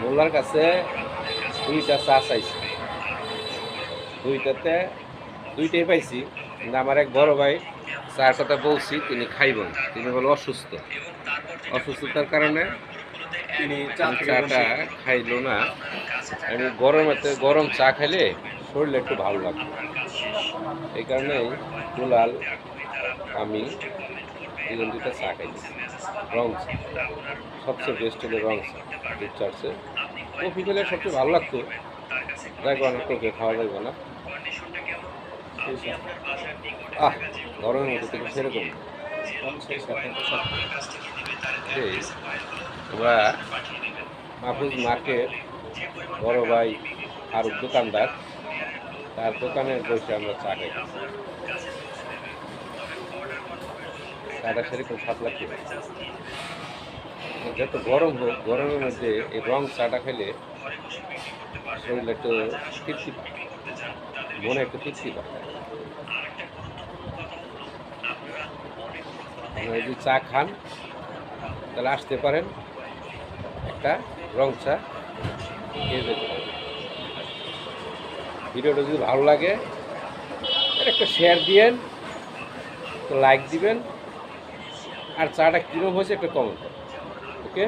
মোল্লার কাছে দুইটা চা চাইছি, দুইটাই পাইছি, কিন্তু আমার এক বড় ভাই চার কথা বলছি তিনি খাইবেন, তিনি বলে অসুস্থতার কারণে তিনি চাটা খাইলো না। আমি গরম চা খাইলে শরীরে একটু ভালো লাগবে, এই কারণেই দুলাল আমি দুটা চা খাইছি, রং চা সবচেয়ে বেস্ট হলো রং চা। দুধ চাচ্ছে কফি খেলে সবচেয়ে ভালো লাগতো, যাই অনেক কফি খাওয়া যাবে না। আহ গরমের মধ্যে থেকে সেরকম আমরা মাহফুজ মার্কেট বড় ভাই আর দোকানদার, তার দোকানের বসে আমরা চা খাই, চাটা সেরকম স্বাদ লাগছে। যত গরম হোক, গরমের মধ্যে এই রং চাটা খেলে শরীরে একটু তৃপ্তি পায়, মনে একটু তৃপ্তি পায়। আপনারা যদি চা খান তাহলে আসতে পারেন, একটা রং চা খেয়ে যেতে পারেন। ভিডিওটা যদি ভালো লাগে একটা শেয়ার দিয়েন, লাইক দিবেন, আর চাটা কীরকম হয়েছে একটা কমেন্ট করেন। ওকে।